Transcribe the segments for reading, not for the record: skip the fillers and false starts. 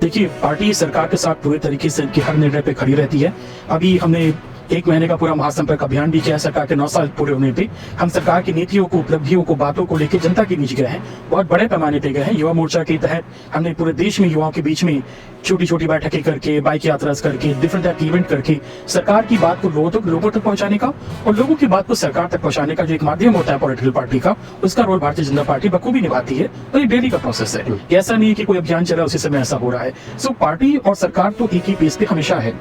देखिए, पार्टी सरकार के साथ पूरे तरीके से उनके हर निर्णय पे खड़ी रहती है। अभी हमने 1 महीने का पूरा महासंपर्क अभियान भी किया। सरकार के 9 साल पूरे होने पे हम सरकार की नीतियों को, उपलब्धियों को, बातों को लेकर जनता के बीच गए हैं, बहुत बड़े पैमाने पे गए हैं। युवा मोर्चा के तहत हमने पूरे देश में युवाओं के बीच में छोटी छोटी बैठकें करके, बाइक यात्रा करके, डिफरेंट टाइप इवेंट करके सरकार की बात को लोगों तक पहुंचाने का और लोगों की बात को सरकार तक पहुंचाने का जो एक माध्यम होता है पॉलिटिकल पार्टी का, उसका रोल भारतीय जनता पार्टी बखूबी निभाती है। और ये डेली का प्रोसेस है, ऐसा नहीं है कि कोई अभियान चला उसी समय ऐसा हो रहा है। सो पार्टी और सरकार तो एक ही पेस पे हमेशा है।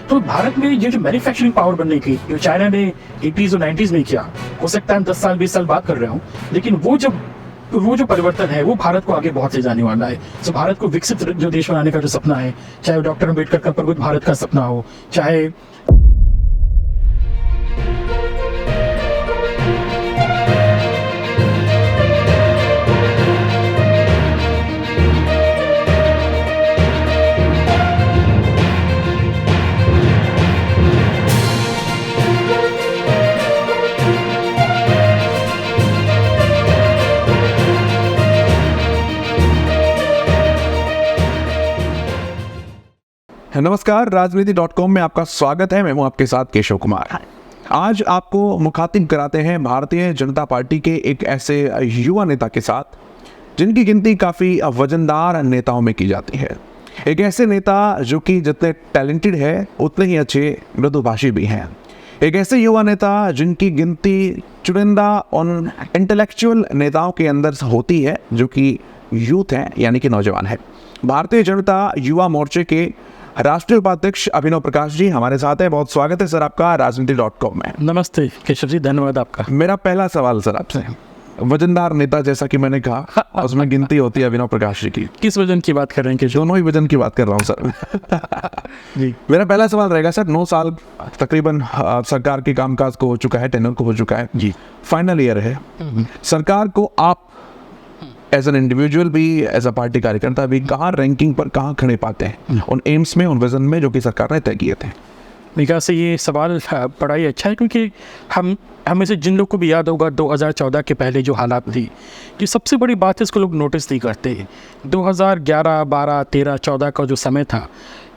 तो भारत में ये जो मैन्युफैक्चरिंग पावर बनने की जो चाइना ने 80s और 90s में किया, हो सकता है हम 10 साल 20 साल बात कर रहे हूँ, लेकिन वो जो परिवर्तन है वो भारत को आगे बहुत ले जाने वाला है। तो भारत को विकसित जो देश बनाने का जो सपना है, चाहे डॉक्टर अम्बेडकर का प्रबुद्ध भारत का सपना हो, चाहे नमस्कार, राजनीति.com में आपका स्वागत है। मैं हूं आपके साथ केशव कुमार। आज आपको मुखातिब कराते हैं भारतीय जनता पार्टी के एक ऐसे युवा नेता के साथ जिनकी गिनती काफ़ी वजनदार नेताओं में की जाती है। एक ऐसे नेता जो कि जितने टैलेंटेड है उतने ही अच्छे मृदुभाषी भी हैं। एक ऐसे युवा नेता जिनकी गिनती चुनिंदा और इंटेलेक्चुअल नेताओं के अंदर होती है जो कि यूथ हैं, यानी कि नौजवान है। भारतीय जनता युवा मोर्चे के राष्ट्रीय उपाध्यक्ष अभिनव प्रकाश जी हमारे साथ हैं। बहुत स्वागत है सर आपका राजनीति.com में। नमस्ते केशव जी, धन्यवाद आपका। मेरा पहला सवाल सर आपसे, वजनदार नेता जैसा कि मैंने कहा उसमें गिनती होती है अभिनव प्रकाश जी की। किस वजन की बात कर रहे हैं केशव? दोनों ही वजन की बात कर रहा हूँ सर। जी, मेरा पहला सवाल रहेगा सर, 9 साल तकरीबन सरकार के कामकाज को हो चुका है, टेन्योर को हो चुका है जी, फाइनल ईयर है। सरकार को आप एज एन इंडिविजुअल भी, एज अ पार्टी कार्यकर्ता भी, कहाँ रैंकिंग पर कहाँ खड़े पाते हैं उन एम्स में, उन विजन में जो कि सरकार ने तय किए थे? मेरे ख्याल से ये सवाल बड़ा ही अच्छा है, क्योंकि हमें से जिन लोग को भी याद होगा 2014 के पहले जो हालात थी, ये सबसे बड़ी बात है, इसको लोग नोटिस नहीं करते। 2011, 12, 13, 14 का जो समय था,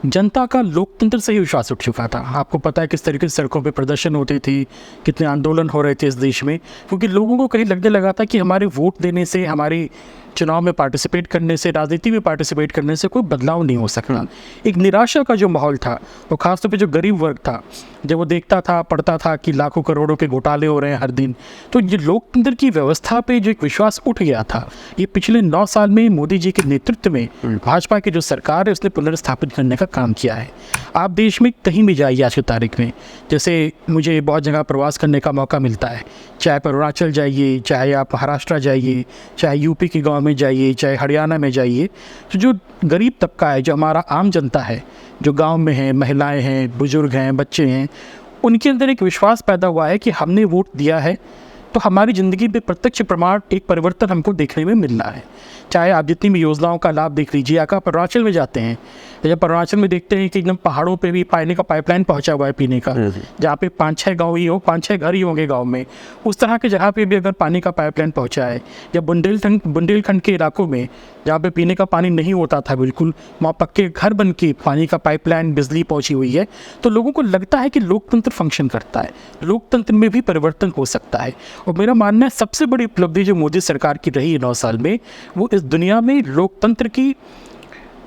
जनता का लोकतंत्र से ही विश्वास उठ चुका था। आपको पता है किस तरीके से सड़कों पे प्रदर्शन होती थी, कितने आंदोलन हो रहे थे इस देश में, क्योंकि लोगों को कहीं लगने लगा था कि हमारे वोट देने से, हमारी चुनाव में पार्टिसिपेट करने से, राजनीति में पार्टिसिपेट करने से कोई बदलाव नहीं हो सकता। एक निराशा का जो माहौल था, वो खासतौर पे जो गरीब वर्ग था, जब वो देखता था, पढ़ता था कि लाखों करोड़ों के घोटाले हो रहे हैं हर दिन, तो ये लोकतंत्र की व्यवस्था पे जो एक विश्वास उठ गया था, ये पिछले 9 साल में मोदी जी के नेतृत्व में भाजपा की जो सरकार है उसने पुनर्स्थापित करने का काम किया है। आप देश में कहीं भी जाइए आज की तारीख में, जैसे मुझे बहुत जगह प्रवास करने का मौका मिलता है, चाहे आप अरुणाचल जाइए, चाहे आप महाराष्ट्र जाइए, चाहे यूपी के गाँव में जाइए, चाहे हरियाणा में जाइए, तो जो गरीब तबका है, जो हमारा आम जनता है, जो गांव में है, महिलाएं हैं, बुजुर्ग हैं, बच्चे हैं, उनके अंदर एक विश्वास पैदा हुआ है कि हमने वोट दिया है तो हमारी ज़िंदगी में प्रत्यक्ष प्रमाण एक परिवर्तन हमको देखने में मिल रहा है। चाहे आप जितनी भी योजनाओं का लाभ देख लीजिए, आप अरुणाचल में जाते हैं, जब अरुणाचल में देखते हैं कि एकदम पहाड़ों पे भी पानी का पाइपलाइन पहुंचा हुआ है पीने का, जहाँ पे 5-6 गाँव ही हो, 5-6 घर ही होंगे गाँव में, उस तरह के जगह पे भी अगर पानी का पाइपलाइन पहुंचा है, या बुंदेलखंड के इलाकों में जहाँ पे पीने का पानी नहीं होता था बिल्कुल, वहाँ पक्के घर बन के पानी का पाइपलाइन, बिजली पहुँची हुई है, तो लोगों को लगता है कि लोकतंत्र फंक्शन करता है, लोकतंत्र में भी परिवर्तन हो सकता है। और मेरा मानना है सबसे बड़ी उपलब्धि जो मोदी सरकार की रही है 9 साल में, वो इस दुनिया में लोकतंत्र की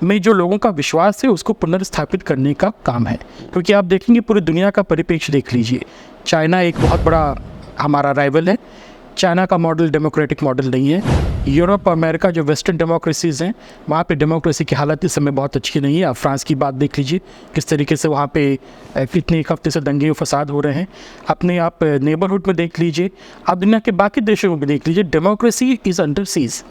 में जो लोगों का विश्वास है उसको पुनर्स्थापित करने का काम है। क्योंकि आप देखेंगे पूरी दुनिया का परिप्रेक्ष्य देख लीजिए, चाइना एक बहुत बड़ा हमारा राइवल है। चाइना का मॉडल डेमोक्रेटिक मॉडल नहीं है। यूरोप और अमेरिका जो वेस्टर्न डेमोक्रेसीज़ हैं, वहाँ पे डेमोक्रेसी की हालत इस समय बहुत अच्छी नहीं है। आप फ्रांस की बात देख लीजिए, किस तरीके से वहाँ पे कितने एक हफ्ते से दंगे फसाद हो रहे हैं। अपने आप नेबरहुड में देख लीजिए, आप दुनिया के बाकी देशों में भी देख लीजिए, डेमोक्रेसी इज़ अंडर सीज।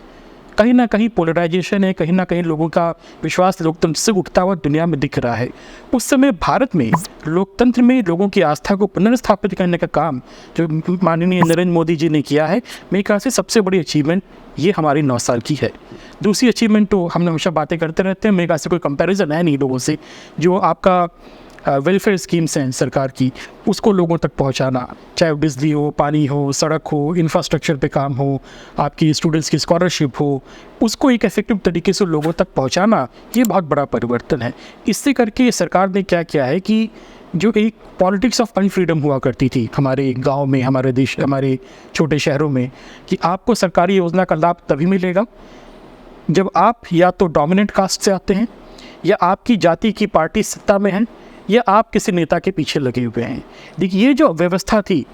कहीं ना कहीं पोलराइजेशन है, कहीं ना कहीं लोगों का विश्वास लोकतंत्र से उठता हुआ दुनिया में दिख रहा है। उस समय भारत में लोकतंत्र में लोगों की आस्था को पुनर्स्थापित करने का काम जो माननीय नरेंद्र मोदी जी ने किया है, मेरे ख्याल से सबसे बड़ी अचीवमेंट ये हमारी 9 साल की है। दूसरी अचीवमेंट तो हम हमेशा बातें करते रहते हैं, मेरे ख्याल से कोई कंपैरिजन है नहीं लोगों से। जो आपका वेलफेयर स्कीम्स हैं सरकार की, उसको लोगों तक पहुंचाना, चाहे वो बिजली हो, पानी हो, सड़क हो, इंफ्रास्ट्रक्चर पे काम हो, आपकी स्टूडेंट्स की स्कॉलरशिप हो, उसको एक इफेक्टिव तरीके से लोगों तक पहुंचाना, ये बहुत बड़ा परिवर्तन है। इससे करके सरकार ने क्या किया है कि जो एक पॉलिटिक्स ऑफ अनफ्रीडम हुआ करती थी हमारे गांव में, हमारे देश, हमारे छोटे शहरों में, कि आपको सरकारी योजना का लाभ तभी मिलेगा जब आप या तो डोमिनेंट कास्ट से आते हैं, या आपकी जाति की पार्टी सत्ता में है, या आप किसी नेता के पीछे लगे हुए हैं। देखिए, ये जो व्यवस्था थी,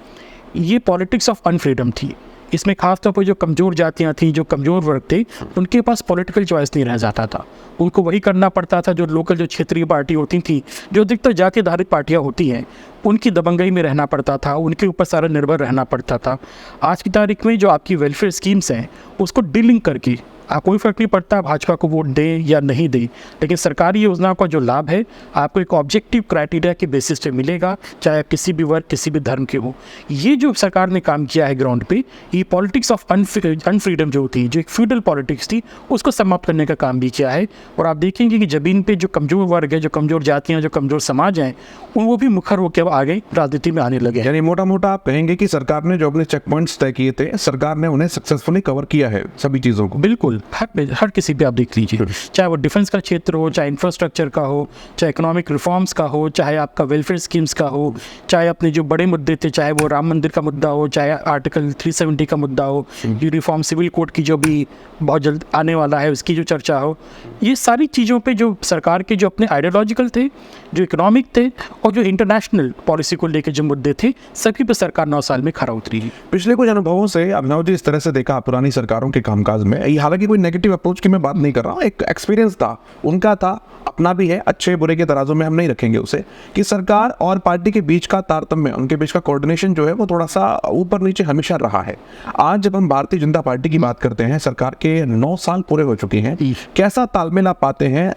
ये पॉलिटिक्स ऑफ अनफ्रीडम थी। इसमें खासतौर पर जो कमज़ोर जातियाँ थीं, जो कमज़ोर वर्ग थे, उनके पास पॉलिटिकल चॉइस नहीं रह जाता था। उनको वही करना पड़ता था जो लोकल, जो क्षेत्रीय पार्टी होती थी, जो अधिकतर जाति आधारित पार्टियाँ होती हैं, उनकी दबंगई में रहना पड़ता था, उनके ऊपर सारा निर्भर रहना पड़ता था। आज की तारीख में जो आपकी वेलफेयर स्कीम्स हैं, उसको डीलिंक करके कोई फ़र्क नहीं पड़ता भाजपा को वोट दें या नहीं दें, लेकिन सरकारी योजनाओं का जो लाभ है आपको एक ऑब्जेक्टिव क्राइटेरिया के बेसिस पे मिलेगा, चाहे आप किसी भी वर्ग, किसी भी धर्म के हो। ये जो सरकार ने काम किया है ग्राउंड पे, ये पॉलिटिक्स ऑफ अनफ्रीडम जो थी, जो एक फ्यूडल पॉलिटिक्स थी, उसको समाप्त करने का काम भी किया है। और आप देखेंगे कि ज़मीन पे जो कमज़ोर वर्ग है, जो कमज़ोर जातियाँ, जो कमज़ोर समाज हैं, वो भी मुखर होकर आगे राजनीति में आने लगे हैं। यानी मोटा मोटा आप कहेंगे कि सरकार ने जो अपने चेक पॉइंट्स तय किए थे, सरकार ने उन्हें सक्सेसफुली कवर किया है सभी चीज़ों को। बिल्कुल, हर किसी पे आप देख लीजिए, चाहे वो डिफेंस का क्षेत्र हो, चाहे इंफ्रास्ट्रक्चर का हो, चाहे इकोनॉमिक रिफॉर्म्स का हो, चाहे आपका वेलफेयर स्कीम्स का हो, चाहे अपने जो बड़े मुद्दे थे, चाहे वो राम मंदिर का मुद्दा हो, चाहे आर्टिकल 370 का मुद्दा हो, ये रिफॉर्म सिविल कोड की जो भी बहुत जल्द आने वाला है उसकी जो चर्चा हो, ये सारी चीज़ों पे जो सरकार के जो अपने आइडियोलॉजिकल थे, जो इकोनॉमिक थे, और जो इंटरनेशनल पॉलिसी को लेकर जो मुद्दे थे, सभी पे सरकार 9 साल में खरा उतरी है। पिछले कुछ अनुभवों से अभिनव जी इस तरह से देखा पुरानी सरकारों के कामकाज में, ये हालांकि कोई नेगेटिव अप्रोच की मैं बात नहीं कर रहा हूँ, एक एक्सपीरियंस था, उनका था, अपना भी है, अच्छे बुरे के तराजू में हम नहीं रखेंगे उसे, कि सरकार और पार्टी के बीच का तारतम्य, उनके बीच का कोऑर्डिनेशन जो है वो थोड़ा सा ऊपर नीचे हमेशा रहा है। आज जब हम भारतीय जनता पार्टी की बात करते हैं, सरकार के 9 साल पूरे हो चुके हैं, कैसा तालमेल आप पाते हैं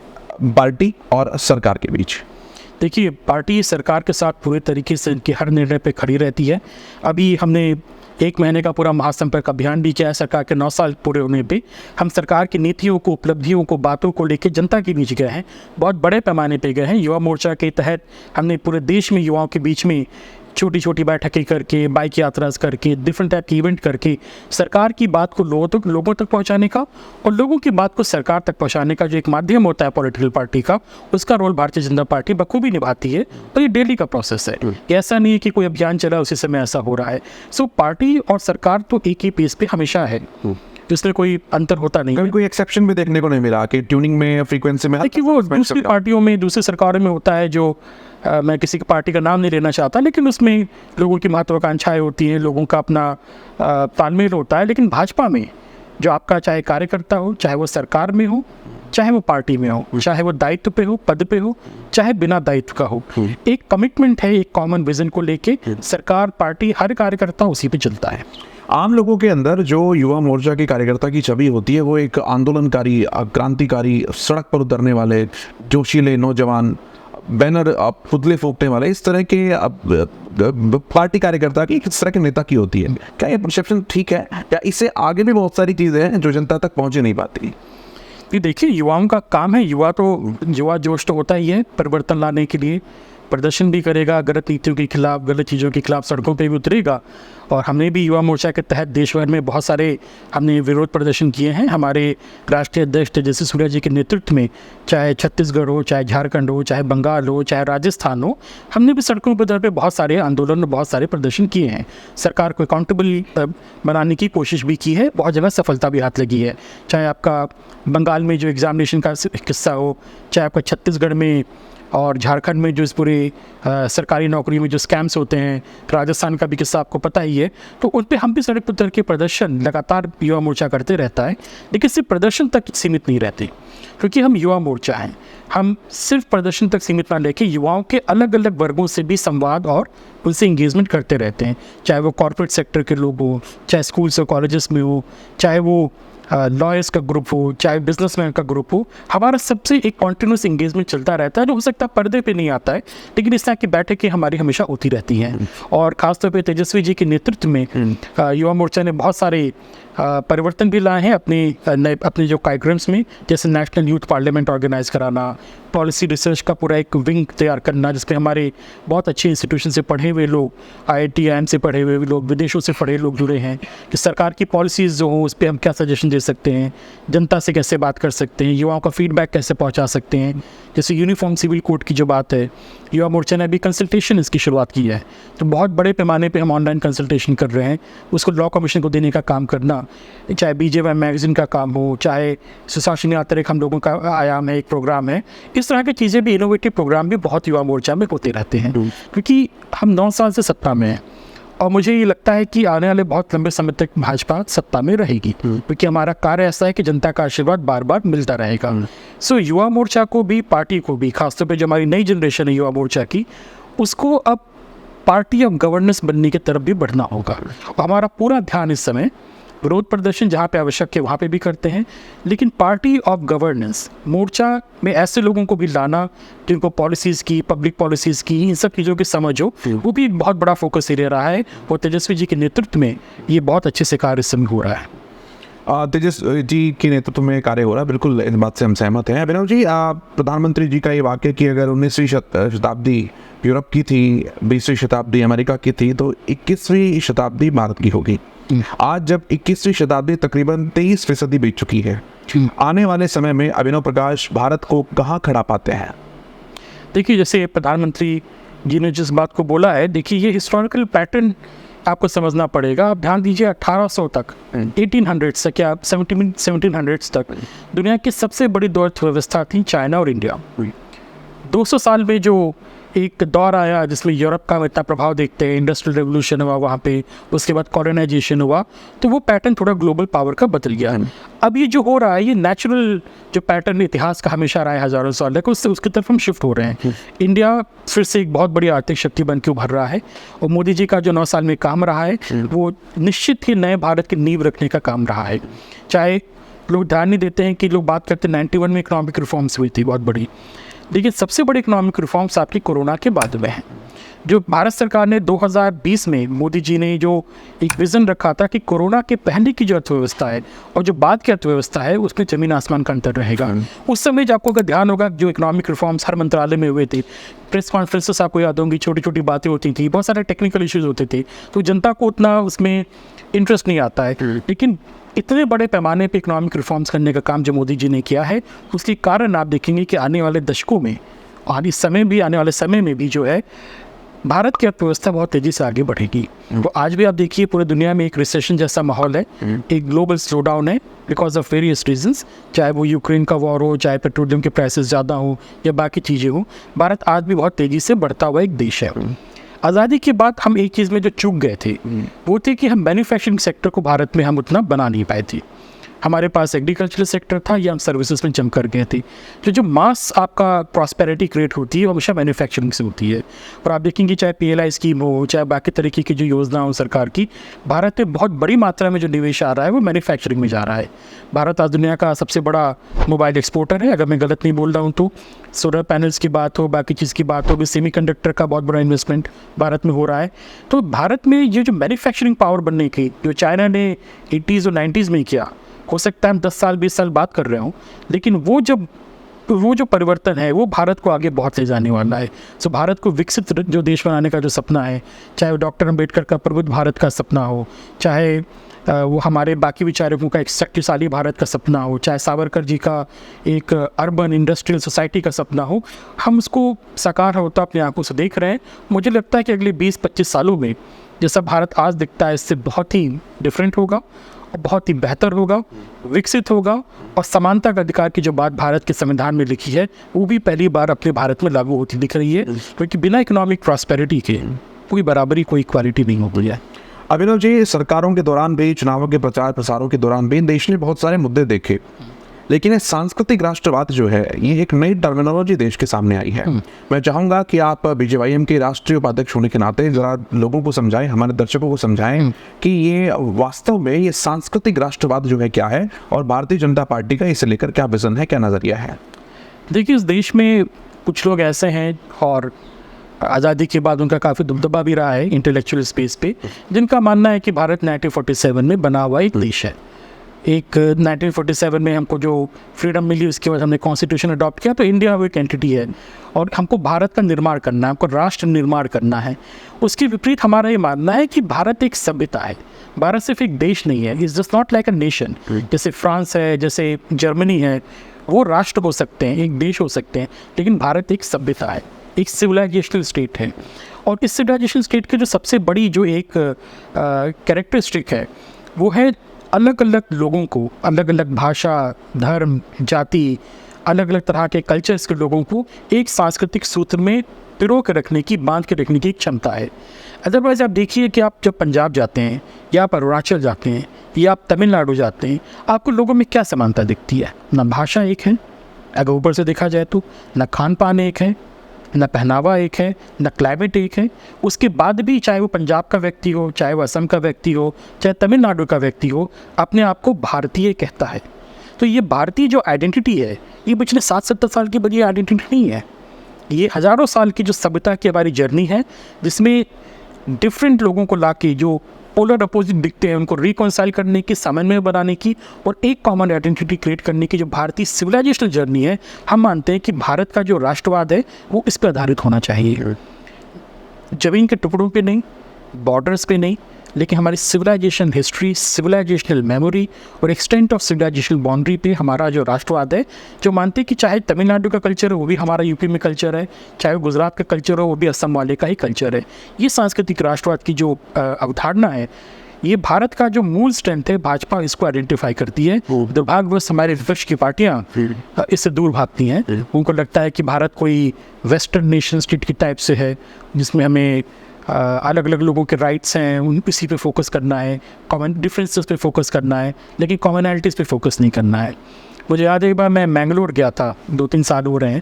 पार्टी और सरकार के बीच? देखिए, पार्टी सरकार के साथ पूरे तरीके से इनके हर निर्णय पे खड़ी रहती है। अभी हमने 1 महीने का पूरा महासंपर्क अभियान भी किया है। सरकार के 9 साल पूरे होने पे हम सरकार की नीतियों को, उपलब्धियों को, बातों को लेकर जनता के बीच गए हैं, बहुत बड़े पैमाने पे गए हैं। युवा मोर्चा के तहत हमने पूरे देश में युवाओं के बीच में छोटी छोटी बैठकें करके, बाइक यात्रा करके, डिफरेंट टाइप के इवेंट करके सरकार की बात को लोगों तक पहुंचाने का, और लोगों की बात को सरकार तक पहुंचाने का जो एक माध्यम होता है पॉलिटिकल पार्टी का, उसका रोल भारतीय जनता पार्टी बखूबी निभाती है। और ये डेली का प्रोसेस है, ऐसा नहीं है कि कोई अभियान चला उसी समय ऐसा हो रहा है। सो पार्टी और सरकार तो एक ही पेस पे हमेशा है, इसलिए कोई अंतर होता नहीं है। कोई एक्सेप्शन भी देखने को नहीं मिला कि ट्यूनिंग में, फ्रीक्वेंसी में? देखिए, वो दूसरी पार्टियों में, दूसरी सरकारों में होता है, जो मैं किसी की पार्टी का नाम नहीं लेना चाहता, लेकिन उसमें लोगों की महत्वाकांक्षाएं होती हैं, लोगों का अपना तालमेल होता है। लेकिन भाजपा में जो आपका चाहे कार्यकर्ता हो, चाहे वो सरकार में हो, चाहे वो पार्टी में हो, चाहे वो दायित्व पे हो, पद पे हो, चाहे बिना दायित्व का हो, एक कमिटमेंट है, एक कॉमन विजन को लेके सरकार, पार्टी, हर कार्यकर्ता उसी पे चलता है। आम लोगों के अंदर जो युवा मोर्चा के कार्यकर्ता की छवि होती है, वो एक आंदोलनकारी, क्रांतिकारी, सड़क पर उतरने वाले, जोशीले नौजवान, बैनर पुतले फूंकने वाले, इस तरह के पार्टी कार्यकर्ता की, किस तरह के नेता की होती है। क्या ये परसेप्शन ठीक है, या इससे आगे भी बहुत सारी चीज़ें हैं जो जनता तक पहुँच नहीं पाती? ये देखिए, युवाओं का काम है, युवा जोश तो होता ही है परिवर्तन लाने के लिए, प्रदर्शन भी करेगा, गलत नीतियों के खिलाफ, गलत चीज़ों के खिलाफ सड़कों पे भी उतरेगा। और हमने भी युवा मोर्चा के तहत देश भर में बहुत सारे हमने विरोध प्रदर्शन किए हैं। हमारे राष्ट्रीय अध्यक्ष तेजस्वी सूर्या जी के नेतृत्व में, चाहे छत्तीसगढ़ हो, चाहे झारखंड हो, चाहे बंगाल हो, चाहे राजस्थान हो, हमने भी सड़कों पर बहुत सारे आंदोलन, बहुत सारे प्रदर्शन किए हैं। सरकार को अकाउंटेबल बनाने की कोशिश भी की है, बहुत जगह सफलता भी हाथ लगी है। चाहे आपका बंगाल में जो एग्जामिनेशन का किस्सा हो, चाहे आपका छत्तीसगढ़ में और झारखंड में जो इस पूरे सरकारी नौकरी में जो स्कैम्स होते हैं, राजस्थान का भी किस्सा आपको पता ही है। तो उन पे हम भी सड़क पर उतर के प्रदर्शन लगातार युवा मोर्चा करते रहता है, लेकिन सिर्फ प्रदर्शन तक सीमित नहीं रहते, क्योंकि हम युवा मोर्चा हैं। हम सिर्फ प्रदर्शन तक सीमित ना लेके युवाओं के अलग अलग वर्गों से भी संवाद और उनसे इंगेजमेंट करते रहते हैं, चाहे वो कॉर्पोरेट सेक्टर के लोग हो, चाहे स्कूल्स और कॉलेजेस में हो, चाहे वो लॉयर्स का ग्रुप हो, चाहे बिजनेसमैन का ग्रुप हो। हमारा सबसे एक कॉन्टिन्यूस इंगेजमेंट चलता रहता है, जो हो सकता है पर्दे पे नहीं आता है, लेकिन इस तरह की बैठकें हमारी हमेशा होती रहती हैं। और ख़ासतौर पे तेजस्वी जी के नेतृत्व में युवा मोर्चा ने बहुत सारे परिवर्तन भी लाए हैं अपने जो कार्यक्रम्स में, जैसे नेशनल यूथ पार्लियामेंट ऑर्गेनाइज कराना, पॉलिसी रिसर्च का पूरा एक विंग तैयार करना जिसमें हमारे बहुत अच्छे इंस्टीट्यूशन से पढ़े हुए लोग, IIT से पढ़े हुए लोग, विदेशों से पढ़े लोग जुड़े हैं कि सरकार की पॉलिसीज़ जो हों उस पर हम क्या सजेशन दे सकते हैं, जनता से कैसे बात कर सकते हैं, युवाओं का फीडबैक कैसे पहुंचा सकते हैं। जैसे यूनिफॉर्म सिविल कोड की जो बात है, युवा मोर्चा ने अभी कंसल्टेशन इसकी शुरुआत की है, तो बहुत बड़े पैमाने पे हम ऑनलाइन कंसल्टेशन कर रहे हैं, उसको लॉ कमीशन को देने का काम करना, चाहे BJY मैगज़ीन का काम हो, चाहे सुशासन यात्रा एक हम लोगों का आयाम है, एक प्रोग्राम है। इस तरह की चीज़ें भी, इनोवेटिव प्रोग्राम भी बहुत युवा मोर्चा में होते रहते हैं, क्योंकि हम 9 साल से सत्ता में हैं और मुझे ये लगता है कि आने वाले बहुत लंबे समय तक भाजपा सत्ता में रहेगी, क्योंकि हमारा कार्य ऐसा है कि जनता का आशीर्वाद बार बार मिलता रहेगा। सो युवा मोर्चा को भी, पार्टी को भी, खासतौर पे जो हमारी नई जनरेशन है युवा मोर्चा की, उसको अब पार्टी ऑफ गवर्नेंस बनने की तरफ भी बढ़ना होगा। और हमारा पूरा ध्यान इस समय विरोध प्रदर्शन जहाँ पे आवश्यक है वहाँ पे भी करते हैं, लेकिन पार्टी ऑफ गवर्नेंस मोर्चा में ऐसे लोगों को भी लाना जिनको पॉलिसीज़ की, पब्लिक पॉलिसीज़ की, इन सब चीज़ों की समझ हो, वो भी एक बहुत बड़ा फोकस एरिया रहा है और तेजस्वी जी के नेतृत्व में ये बहुत अच्छे से कार्य इस समय हो रहा है। तेजस्वी जी के नेतृत्व में कार्य हो रहा है, बिल्कुल इस बात से हम सहमत हैं। अभिनव जी, प्रधानमंत्री जी का ये वाक्य कि अगर 19वीं शताब्दी यूरोप की थी, 20वीं शताब्दी अमेरिका की थी, तो 21वीं शताब्दी भारत की होगी। आज जब 21वीं शताब्दी तकरीबन 23% बीत चुकी है, आने वाले समय में अभिनव प्रकाश भारत को कहाँ खड़ा पाते हैं? देखिए, जैसे प्रधानमंत्री जी ने जिस बात को बोला है, देखिए ये हिस्टोरिकल पैटर्न आपको समझना पड़ेगा। आप ध्यान दीजिए 1800 तक, 1800 तक या 1700 तक दुनिया की सबसे बड़ी दो अर्थव्यवस्था थी चाइना और इंडिया। 200 साल में जो एक दौर आया जिसमें यूरोप का इतना प्रभाव देखते हैं, इंडस्ट्रियल रेवोल्यूशन हुआ वहाँ पे, उसके बाद कॉलोनाइजेशन हुआ, तो वो पैटर्न थोड़ा ग्लोबल पावर का बदल गया है। अब ये जो हो रहा है, ये नेचुरल जो पैटर्न इतिहास का हमेशा रहा है हज़ारों साल तक, उससे उसकी तरफ हम शिफ्ट हो रहे हैं। इंडिया फिर से एक बहुत बड़ी आर्थिक शक्ति बन के उभर रहा है और मोदी जी का जो 9 साल में काम रहा है वो निश्चित ही नए भारत की नींव रखने का काम रहा है। चाहे लोग ध्यान नहीं देते हैं कि लोग बात करते हैं 91 में इकोनॉमिक रिफॉर्म्स हुई थी बहुत बड़ी, लेकिन सबसे बड़ी इकोनॉमिक रिफॉर्म्स आपकी कोरोना के बाद में हैं। जो भारत सरकार ने 2020 में मोदी जी ने जो एक विज़न रखा था कि कोरोना के पहले की जो अर्थव्यवस्था है और जो बाद की अर्थव्यवस्था है उसमें ज़मीन आसमान का अंतर रहेगा। उस समय जो आपको अगर ध्यान होगा, जो इकोनॉमिक रिफॉर्म्स हर मंत्रालय में हुए थे, प्रेस कॉन्फ्रेंसेस आपको याद होंगी, छोटी छोटी बातें होती थी, बहुत सारे टेक्निकल इश्यूज़ होते थे, तो जनता को उतना उसमें इंटरेस्ट नहीं आता है। लेकिन इतने बड़े पैमाने पे इकोनॉमिक रिफॉर्म्स करने का काम जो मोदी जी ने किया है, उसके कारण आप देखेंगे कि आने वाले दशकों में और आने वाले समय में भी जो है भारत की अर्थव्यवस्था बहुत तेज़ी से आगे बढ़ेगी। तो आज भी आप देखिए पूरे दुनिया में एक रिसेशन जैसा माहौल है, एक ग्लोबल स्लो डाउन है बिकॉज ऑफ वेरियस रीजंस, चाहे वो यूक्रेन का वॉर हो, चाहे पेट्रोलियम के प्राइसेस ज़्यादा हो या बाकी चीज़ें हो। भारत आज भी बहुत तेज़ी से बढ़ता हुआ एक देश है। आज़ादी के बाद हम एक चीज़ में जो चूक गए थे वो थे कि हम मैन्युफैक्चरिंग सेक्टर को भारत में हम उतना बना नहीं पाए थे। हमारे पास एग्रीकल्चरल सेक्टर था या हम सर्विसेज में जम कर गए थे। तो जो मास आपका प्रॉस्पेरिटी क्रिएट होती है वो हमेशा मैन्युफैक्चरिंग से होती है। और आप देखेंगे चाहे PLI स्कीम हो, चाहे बाकी तरीके की जो योजना हो सरकार की, भारत में बहुत बड़ी मात्रा में जो निवेश आ रहा है वो मैन्युफैक्चरिंग में जा रहा है। भारत आज दुनिया का सबसे बड़ा मोबाइल एक्सपोर्टर है, अगर मैं गलत नहीं बोल रहा हूँ तो। सोलर पैनल्स की बात हो, बाकी चीज़ की बात हो, भी सेमीकंडक्टर का बहुत बड़ा इन्वेस्टमेंट भारत में हो रहा है। तो भारत में ये जो मैन्युफैक्चरिंग पावर बनने की जो चाइना ने 80s और 90s में किया, हो सकता है हम 10 साल 20 साल बात कर रहे हों, लेकिन वो जो परिवर्तन है वो भारत को आगे बहुत ले जाने वाला है। सो भारत को विकसित जो देश बनाने का जो सपना है, चाहे वो डॉक्टर अम्बेडकर का प्रबुद्ध भारत का सपना हो, चाहे वो हमारे बाकी विचारकों का एक शक्तिशाली भारत का सपना हो, चाहे सावरकर जी का एक अर्बन इंडस्ट्रियल सोसाइटी का सपना हो, हम उसको साकार होता अपनी आंखों से देख रहे हैं। मुझे लगता है कि अगले 20-25 सालों में जैसा भारत आज दिखता है इससे बहुत ही डिफरेंट होगा और बहुत ही बेहतर होगा, विकसित होगा। और समानता का अधिकार की जो बात भारत के संविधान में लिखी है वो भी पहली बार अपने भारत में लागू होती दिख रही है, क्योंकि बिना इकोनॉमिक प्रॉस्पेरिटी के कोई बराबरी, कोई इक्वालिटी नहीं हो गई है। अभिनव जी, सरकारों के दौरान भी, चुनावों के प्रचार प्रसारों के दौरान भी देश ने बहुत सारे मुद्दे देखे, लेकिन ये सांस्कृतिक राष्ट्रवाद जो है ये एक नई टर्मिनोलॉजी देश के सामने आई है। मैं चाहूँगा कि आप BJYM के राष्ट्रीय उपाध्यक्ष होने के नाते जरा लोगों को समझाएं, हमारे दर्शकों को समझाएं कि ये वास्तव में ये सांस्कृतिक राष्ट्रवाद जो है क्या है और भारतीय जनता पार्टी का इसे लेकर क्या विजन है, क्या नज़रिया है। देखिए, इस देश में कुछ लोग ऐसे हैं और आज़ादी के बाद उनका काफ़ी दबदबा भी रहा है इंटेलेक्चुअल स्पेस पे, जिनका मानना है कि भारत 1947 में बना हुआ एक देश है एक 1947 में हमको जो फ्रीडम मिली उसके बाद हमने कॉन्स्टिट्यूशन अडॉप्ट किया, तो इंडिया वो एक एंटिटी है और हमको भारत का निर्माण करना है, हमको राष्ट्र निर्माण करना है। उसके विपरीत हमारा ये मानना है कि भारत एक सभ्यता है, भारत सिर्फ एक देश नहीं है, is just not like a nation. जैसे फ्रांस है, जैसे जर्मनी है, वो राष्ट्र हो सकते हैं, एक देश हो सकते हैं, लेकिन भारत एक सभ्यता है, एक सिविलाइजेशनल स्टेट है। और इस सिविलाइजेशन स्टेट की जो सबसे बड़ी जो एक कैरेक्टरिस्टिक है वो है अलग अलग लोगों को, अलग अलग भाषा, धर्म, जाति, अलग अलग तरह के कल्चर्स के लोगों को एक सांस्कृतिक सूत्र में पिरो के रखने की, बांध के रखने की क्षमता है। अदरवाइज़ आप देखिए कि आप जब पंजाब जाते हैं या आप अरुणाचल जाते हैं या आप तमिलनाडु जाते हैं, आपको लोगों में क्या समानता दिखती है? ना भाषा एक है, अगर ऊपर से देखा जाए तो, ना खान पान एक है, न पहनावा एक है, न क्लाइमेट एक है। उसके बाद भी चाहे वो पंजाब का व्यक्ति हो, चाहे वो असम का व्यक्ति हो, चाहे तमिलनाडु का व्यक्ति हो, अपने आप को भारतीय कहता है। तो ये भारतीय जो आइडेंटिटी है, ये पिछले 60-70 साल की बड़ी आइडेंटिटी नहीं है, ये हज़ारों साल की जो सभ्यता की हमारी जर्नी है, जिसमें डिफरेंट लोगों को लाके जो पोलर अपोजिट दिखते हैं उनको रिकॉन्साइल करने की, समन्वय बनाने की और एक कॉमन आइडेंटिटी क्रिएट करने की जो भारतीय सिविलाइजेशनल जर्नी है, हम मानते हैं कि भारत का जो राष्ट्रवाद है वो इस पर आधारित होना चाहिए। जमीन के टुकड़ों पे नहीं, बॉर्डर्स पे नहीं, लेकिन हमारी सिविलाइजेशन हिस्ट्री, सिविलाइजेशनल मेमोरी और एक्सटेंट ऑफ सिविलाइजेशनल बाउंड्री पे हमारा जो राष्ट्रवाद है, जो मानते हैं कि चाहे तमिलनाडु का कल्चर है वो भी हमारा यूपी में कल्चर है, चाहे गुजरात का कल्चर हो वो भी असम वाले का ही कल्चर है। ये सांस्कृतिक राष्ट्रवाद की जो अवधारणा है, ये भारत का जो मूल स्ट्रेंथ है, भाजपा इसको आइडेंटिफाई करती है। दुर्भाग्यवश हमारे विपक्ष की पार्टियाँ इससे दूर भागती हैं। उनको लगता है कि भारत कोई वेस्टर्न नेशन स्टेट की टाइप से है, जिसमें हमें अलग अलग लोगों के राइट्स हैं, उन इसी पे फोकस करना है, कॉमन डिफरेंसेस पे फोकस करना है, लेकिन कॉमनैलिटीज़ पे फोकस नहीं करना है। मुझे याद है एक बार मैं मैंगलोर गया था, 2-3 साल हो रहे हैं,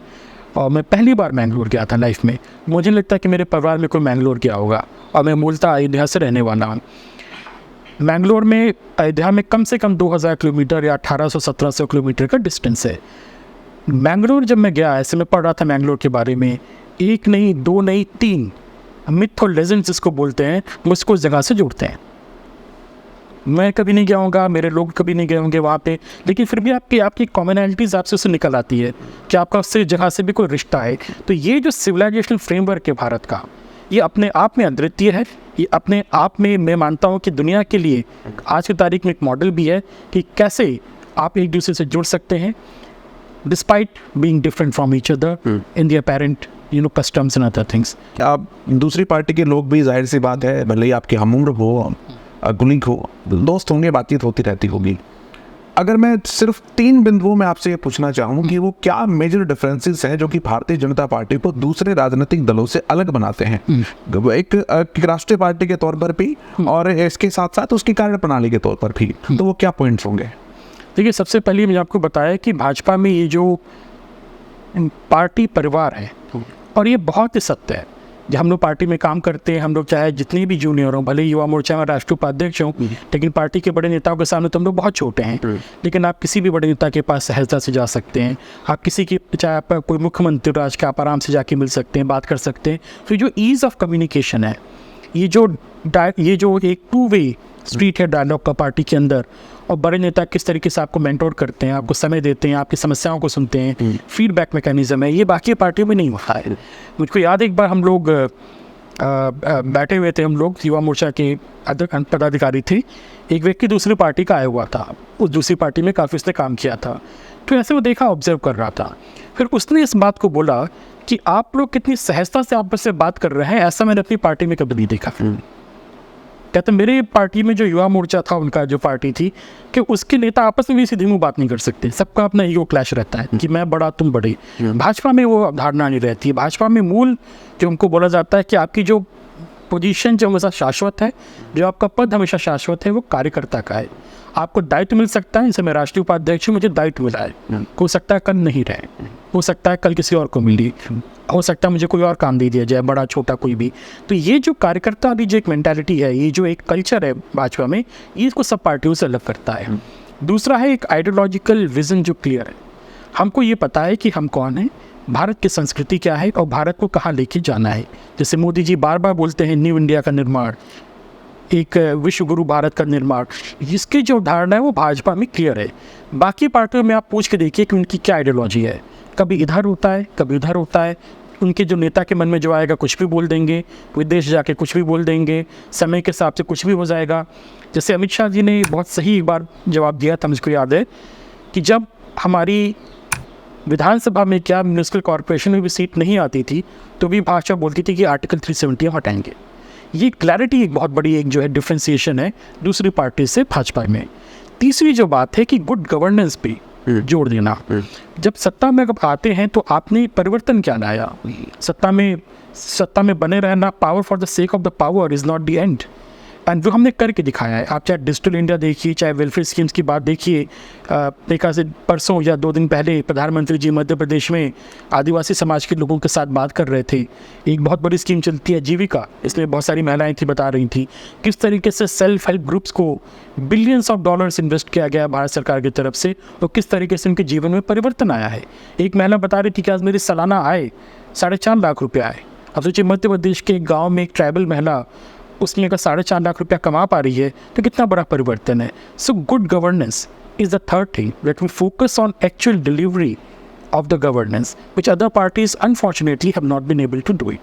और मैं पहली बार मैंगलोर गया था लाइफ में। मुझे नहीं लगता कि मेरे परिवार में कोई मैंगलोर गया होगा, और मैं मूलतः अयोध्या से रहने वाला हूँ। मैंगलोर में, अयोध्या में कम से कम 2000 किलोमीटर या 1800-1700 किलोमीटर का डिस्टेंस है। मैंगलोर जब मैं गया, ऐसे मैं पढ़ रहा था मैंगलोर के बारे में, 1 नहीं, 2 नहीं, 3 मिथ और लेजेंड्स जिसको बोलते हैं, मुझको उस जगह से जुड़ते हैं। मैं कभी नहीं गया होगा, मेरे लोग कभी नहीं गए होंगे वहाँ पे, लेकिन फिर भी आपकी कॉमनैलिटीज़ आपसे उससे निकल आती है कि आपका उससे जगह से भी कोई रिश्ता है। तो ये जो सिविलाइजेशनल फ्रेमवर्क है भारत का, ये अपने आप में अद्वितीय है। ये अपने आप में मैं मानता हूँ कि दुनिया के लिए आज की तारीख में एक मॉडल भी है कि कैसे आप एक दूसरे से जुड़ सकते हैं despite being different from each other in the apparent customs and other things. आप दूसरी पार्टी के लोग भी, जाहिर सी बात है, भले ही आपके हमउम्र हो, कुलीग हो, दोस्त होंगे, बातचीत होती रहती होगी। अगर मैं सिर्फ 3 बिंदुओं में आपसे ये पूछना चाहूँ कि वो क्या मेजर डिफरेंसेस हैं जो कि भारतीय जनता पार्टी को दूसरे राजनीतिक दलों से अलग बनाते हैं, एक राष्ट्रीय पार्टी के तौर पर भी और इसके साथ साथ उसकी कार्यप्रणाली के तौर पर भी, तो वो क्या पॉइंट्स होंगे? देखिए, सबसे पहले मैंने आपको बताया कि भाजपा में ये जो पार्टी परिवार है, और ये बहुत ही सत्य है। जब हम लोग पार्टी में काम करते हैं, हम लोग चाहे जितने भी जूनियर हों, भले युवा मोर्चा में राष्ट्रीय उपाध्यक्ष हों, लेकिन पार्टी के बड़े नेताओं के सामने तो हम लोग बहुत छोटे हैं। लेकिन आप किसी भी बड़े नेता के पास सहजता से जा सकते हैं। आप किसी की, चाहे आप कोई मुख्यमंत्री राज के, आप आराम से जाके मिल सकते हैं, बात कर सकते हैं। तो जो ईज़ ऑफ कम्युनिकेशन है, ये जो एक 2 वे स्ट्रीट है डायलॉग का पार्टी के अंदर, और बड़े नेता किस तरीके से आपको मेंटोर करते हैं, आपको समय देते हैं, आपकी समस्याओं को सुनते हैं, फीडबैक मैकेनिज्म है, ये बाकी पार्टियों में नहीं होता है। मुझको याद है एक बार हम लोग बैठे हुए थे, हम लोग युवा मोर्चा के पदाधिकारी थे, एक व्यक्ति दूसरी पार्टी का आया हुआ था, उस दूसरी पार्टी में काफ़ी उसने काम किया था। तो ऐसे वो देखा, ऑब्जर्व कर रहा था, फिर उसने इस बात को बोला कि आप लोग कितनी सहजता से आपस से बात कर रहे हैं, ऐसा मैंने अपनी पार्टी में कभी नहीं देखा। कहते मेरे पार्टी में जो युवा मोर्चा था, उनका जो पार्टी थी, कि उसके नेता आपस में भी सीधे मुंह बात नहीं कर सकते, सबका अपना ईगो क्लैश रहता है कि मैं बड़ा तुम बड़े। भाजपा में वो अवधारणा नहीं रहती है। भाजपा में मूल जो हमको बोला जाता है कि आपकी जो पोजीशन जो हमेशा शाश्वत है, जो आपका पद हमेशा शाश्वत है, वो कार्यकर्ता का है। आपको दायित्व मिल सकता है, जैसे मैं राष्ट्रीय उपाध्यक्ष हूँ, मुझे दायित्व मिला है, हो सकता है कल नहीं रहे, हो सकता है कल किसी और को मिली, हो सकता है मुझे कोई और काम दे दिया जाए, बड़ा छोटा कोई भी। तो ये जो कार्यकर्ता वाली जो एक मेंटालिटी है, ये जो एक कल्चर है भाजपा में, ये इसको सब पार्टियों से अलग करता है। दूसरा है एक आइडियोलॉजिकल विजन जो क्लियर है। हमको ये पता है कि हम कौन हैं, भारत की संस्कृति क्या है और भारत को कहाँ लेके जाना है। जैसे मोदी जी बार बार बोलते हैं न्यू इंडिया का निर्माण, एक विश्व गुरु भारत का निर्माण, इसकी जो धारणा है वो भाजपा में क्लियर है। बाकी पार्टियों में आप पूछ के देखिए कि उनकी क्या आइडियोलॉजी है, कभी इधर होता है कभी उधर होता है। उनके जो नेता के मन में जो आएगा कुछ भी बोल देंगे, विदेश जाके कुछ भी बोल देंगे, समय के हिसाब से कुछ भी हो जाएगा। जैसे अमित शाह जी ने बहुत सही एक बार जवाब दिया था, मुझको याद है कि जब हमारी विधानसभा में क्या म्यूनिसिपल कॉरपोरेशन में भी सीट नहीं आती थी तो भी भाजपा बोलती थी कि आर्टिकल 370 हम हटाएंगे। ये क्लैरिटी एक बहुत बड़ी एक जो है डिफ्रेंसिएशन है दूसरी पार्टी से भाजपा में। तीसरी जो बात है कि गुड गवर्नेंस पे जोड़ देना। जब सत्ता में अगर आते हैं तो आपने परिवर्तन क्या लाया? सत्ता में बने रहना, power for the sake of the power is not the end, and जो हमने करके दिखाया है। आप चाहे डिजिटल इंडिया देखिए, चाहे वेलफेयर स्कीम्स की बात देखिए। देखा से परसों या 2 दिन पहले प्रधानमंत्री जी मध्य प्रदेश में आदिवासी समाज के लोगों के साथ बात कर रहे थे। एक बहुत बड़ी स्कीम चलती है जीविका, इसमें बहुत सारी महिलाएं थी, बता रही थी किस तरीके से सेल्फ हेल्प ग्रुप्स को बिलियंस ऑफ डॉलर्स इन्वेस्ट किया गया भारत सरकार की तरफ से, और किस तरीके से उनके जीवन में परिवर्तन आया है। एक महिला बता रही थी कि आज मेरी सालाना आय 4.5 लाख रुपया है। अब सोचिए मध्य प्रदेश के गाँव में एक ट्राइबल महिला उसमें अगर 4.5 लाख रुपया कमा पा रही है तो कितना बड़ा परिवर्तन है। So good governance is the third thing that we focus on actual delivery of the governance which other parties unfortunately have not been able to do it.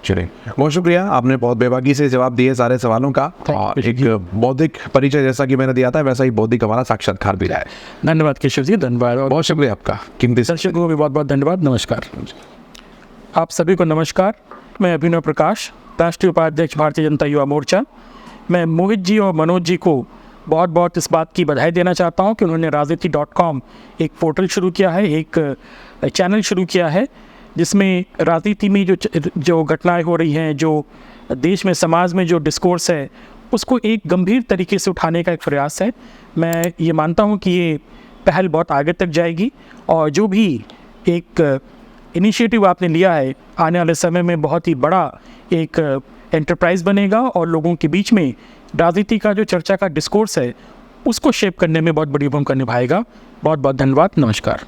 चलिए, बहुत शुक्रिया, आपने बहुत बेबाकी से जवाब दिए सारे सवालों का। और एक बौद्धिक परिचय जैसा कि मैंने दिया था वैसा ही बौद्धिक हमारा साक्षात्कार भी रहा है। धन्यवाद केशव जी, धन्यवाद, और बहुत शुक्रिया आपका कीमती। दर्शकों को भी बहुत बहुत धन्यवाद। नमस्कार, आप सभी को नमस्कार। मैं अभिनव प्रकाश, राष्ट्रीय उपाध्यक्ष भारतीय जनता युवा मोर्चा। मैं मोहित जी और मनोज जी को बहुत बहुत इस बात की बधाई देना चाहता हूं कि उन्होंने राजनीति.com एक पोर्टल शुरू किया है, एक चैनल शुरू किया है जिसमें राजनीति में जो घटनाएं हो रही हैं, जो देश में समाज में जो डिस्कोर्स है, उसको एक गंभीर तरीके से उठाने का एक प्रयास है। मैं ये मानता हूं कि ये पहल बहुत आगे तक जाएगी, और जो भी एक इनिशिएटिव आपने लिया है आने वाले समय में बहुत ही बड़ा एक एंटरप्राइज बनेगा, और लोगों के बीच में राजनीति का जो चर्चा का डिस्कोर्स है उसको शेप करने में बहुत बड़ी भूमिका निभाएगा। बहुत बहुत धन्यवाद, नमस्कार।